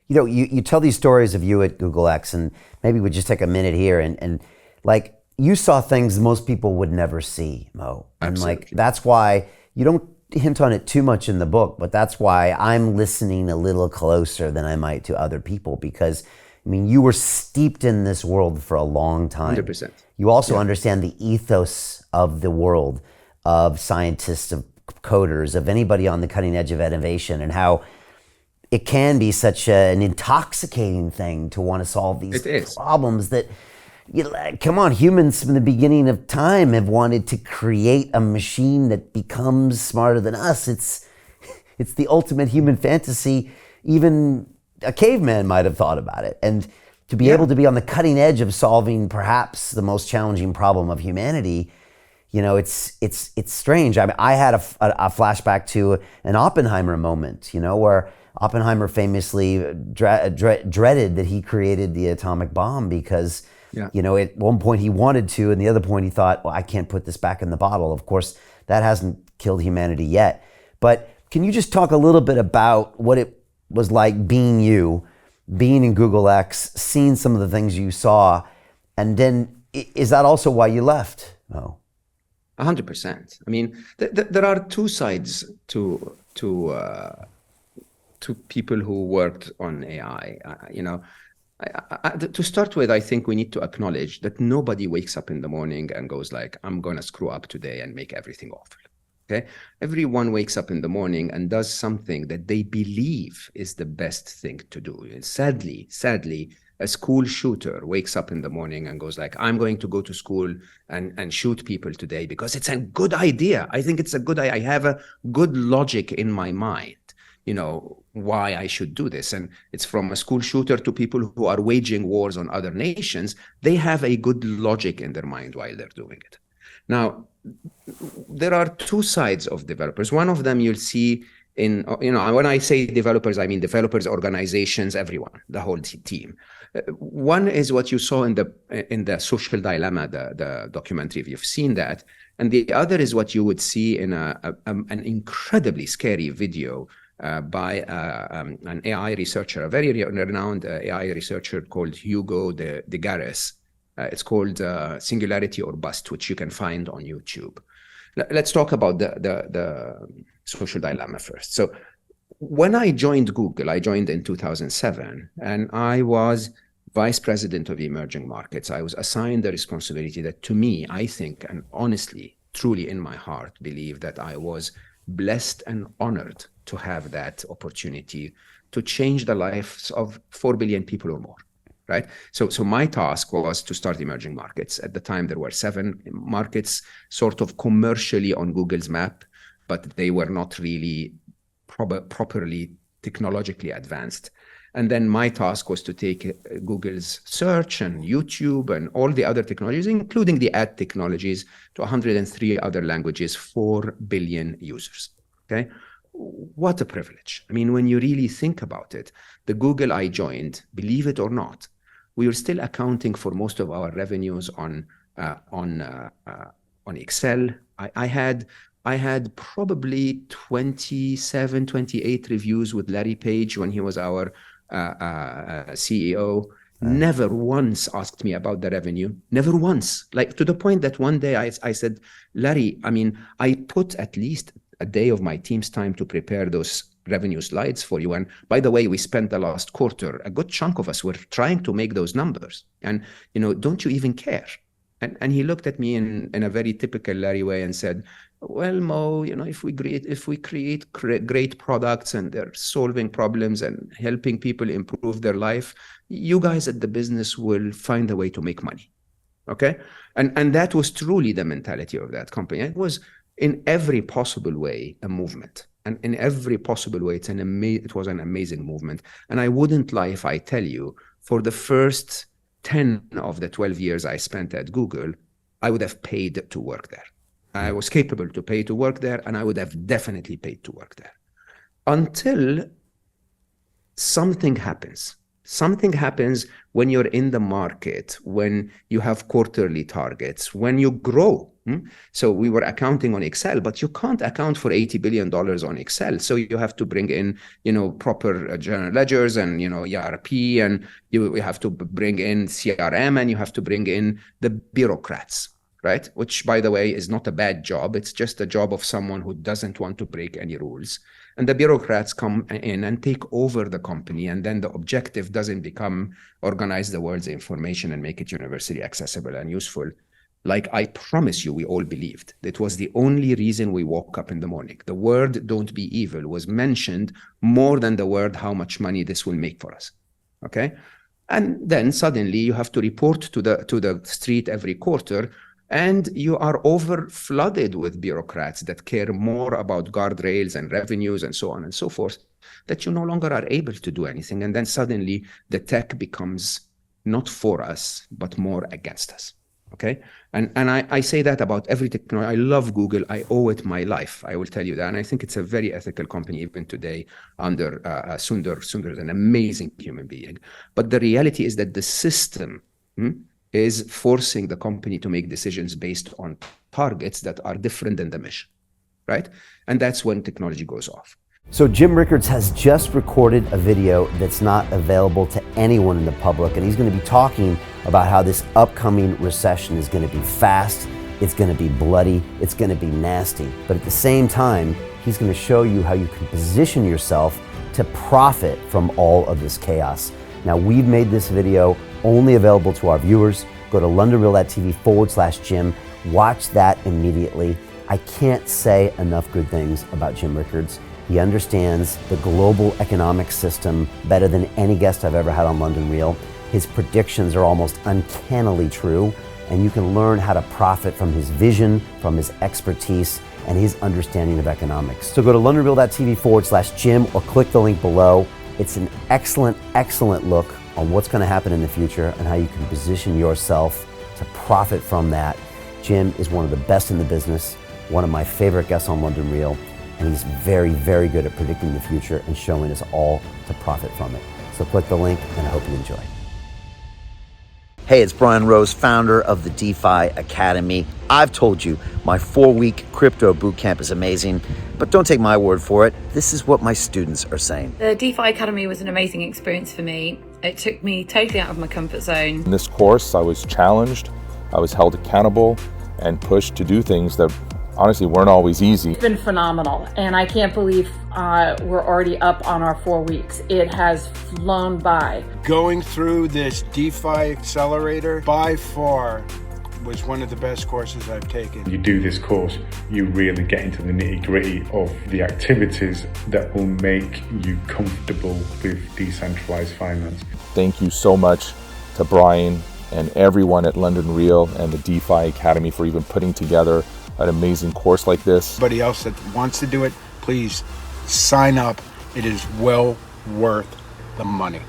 You tell these stories of you at Google X, and maybe we just take a minute here and like you saw things most people would never see, Mo. And like Absolutely. that's why you don't hint on it too much in the book, but that's why I'm listening a little closer than I might to other people because I mean you were steeped in this world for a long time. 100%. You also Yeah. understand the ethos of the world, of scientists, of coders, of anybody on the cutting edge of innovation, and how it can be such an intoxicating thing to want to solve these It is. problems that come on, humans from the beginning of time have wanted to create a machine that becomes smarter than us. It's the ultimate human fantasy. Even a caveman might have thought about it. And to be able Yeah. to be on the cutting edge of solving perhaps the most challenging problem of humanity, it's strange. I mean, I had a flashback to an Oppenheimer moment, where Oppenheimer famously dreaded that he created the atomic bomb because, Yeah. at one point he wanted to, and the other point he thought, well, I can't put this back in the bottle. Of course, that hasn't killed humanity yet. But can you just talk a little bit about what it was like being in Google X, seeing some of the things you saw, and then is that also why you left? Oh. 100%. I mean, there are two sides to people who worked on AI. To start with, I think we need to acknowledge that nobody wakes up in the morning and goes like, I'm going to screw up today and make everything awful. Okay. Everyone wakes up in the morning and does something that they believe is the best thing to do. And sadly, a school shooter wakes up in the morning and goes like, I'm going to go to school and shoot people today because it's a good idea. I think it's a good idea. I have a good logic in my mind, why I should do this. And it's from a school shooter to people who are waging wars on other nations. They have a good logic in their mind while they're doing it. Now, there are two sides of developers. One of them you'll see in, when I say developers, I mean developers, organizations, everyone, the whole team. One is what you saw in the Social Dilemma, the documentary, if you've seen that. And the other is what you would see in an incredibly scary video by an AI researcher, a very renowned AI researcher called Hugo de Garis. It's called Singularity or Bust, which you can find on YouTube. Let's talk about the Social Dilemma first. So when I joined Google, I joined in 2007, and I was vice president of emerging markets. I was assigned the responsibility that, to me, I think, and honestly, truly in my heart, believe that I was blessed and honored to have that opportunity to change the lives of 4 billion people or more. Right. So my task was to start emerging markets. At the time, there were 7 markets sort of commercially on Google's map, but they were not really properly technologically advanced. And then my task was to take Google's search and YouTube and all the other technologies, including the ad technologies, to 103 other languages, 4 billion users. Okay. What a privilege. I mean, when you really think about it, the Google I joined, believe it or not, we were still accounting for most of our revenues on Excel. I had probably 27, 28 reviews with Larry Page when he was our CEO. Never once asked me about the revenue. Never once. Like, to the point that one day I said, Larry, I mean, I put at least a day of my team's time to prepare those revenue slides for you. And by the way, we spent the last quarter, a good chunk of us were trying to make those numbers. And, don't you even care? And he looked at me in a very typical Larry way and said, well, Mo, if we create great products and they're solving problems and helping people improve their life, you guys at the business will find a way to make money. Okay. And that was truly the mentality of that company. It was in every possible way a movement. And in every possible way, it was an amazing movement. And I wouldn't lie if I tell you, for the first 10 of the 12 years I spent at Google, I would have paid to work there. I was capable to pay to work there, and I would have definitely paid to work there. Until something happens. Something happens when you're in the market, when you have quarterly targets, when you grow. So we were accounting on Excel, but you can't account for $80 billion on Excel. So you have to bring in, proper general ledgers and, ERP, and you have to bring in CRM, and you have to bring in the bureaucrats, right? Which, by the way, is not a bad job. It's just a job of someone who doesn't want to break any rules. And the bureaucrats come in and take over the company. And then the objective doesn't become organize the world's information and make it universally accessible and useful. Like I promise you, we all believed. It was the only reason we woke up in the morning. The word "don't be evil" was mentioned more than the word "how much money this will make for us." Okay? And then suddenly you have to report to the street every quarter, and you are over flooded with bureaucrats that care more about guardrails and revenues and so on and so forth, that you no longer are able to do anything. And then suddenly the tech becomes not for us, but more against us. Okay. And I say that about every technology. I love Google. I owe it my life. I will tell you that. And I think it's a very ethical company even today under Sundar. Sundar is an amazing human being. But the reality is that the system is forcing the company to make decisions based on targets that are different than the mission, right? And that's when technology goes off. So Jim Rickards has just recorded a video that's not available to anyone in the public, and he's going to be talking about how this upcoming recession is going to be fast, it's going to be bloody, it's going to be nasty. But at the same time, he's going to show you how you can position yourself to profit from all of this chaos. Now, we've made this video only available to our viewers. Go to londonreal.tv/Jim. Watch that immediately. I can't say enough good things about Jim Rickards. He understands the global economic system better than any guest I've ever had on London Real. His predictions are almost uncannily true, and you can learn how to profit from his vision, from his expertise, and his understanding of economics. So go to londonreal.tv/Jim or click the link below. It's an excellent, excellent look on what's going to happen in the future and how you can position yourself to profit from that. Jim is one of the best in the business, one of my favorite guests on London Real, and he's very, very good at predicting the future and showing us all to profit from it. So click the link, and I hope you enjoy. Hey, it's Brian Rose, founder of the DeFi Academy. I've told you my 4-week crypto bootcamp is amazing, but don't take my word for it. This is what my students are saying. The DeFi Academy was an amazing experience for me. It took me totally out of my comfort zone. In this course, I was challenged, I was held accountable, and pushed to do things that honestly weren't always easy. It's been phenomenal, and I can't believe we're already up on our 4 weeks. It has flown by. Going through this DeFi accelerator by far was one of the best courses I've taken. You do this course, you really get into the nitty-gritty of the activities that will make you comfortable with decentralized finance. Thank you so much to Brian and everyone at London Real and the DeFi Academy for even putting together an amazing course like this. Anybody else that wants to do it, please sign up. It is well worth the money.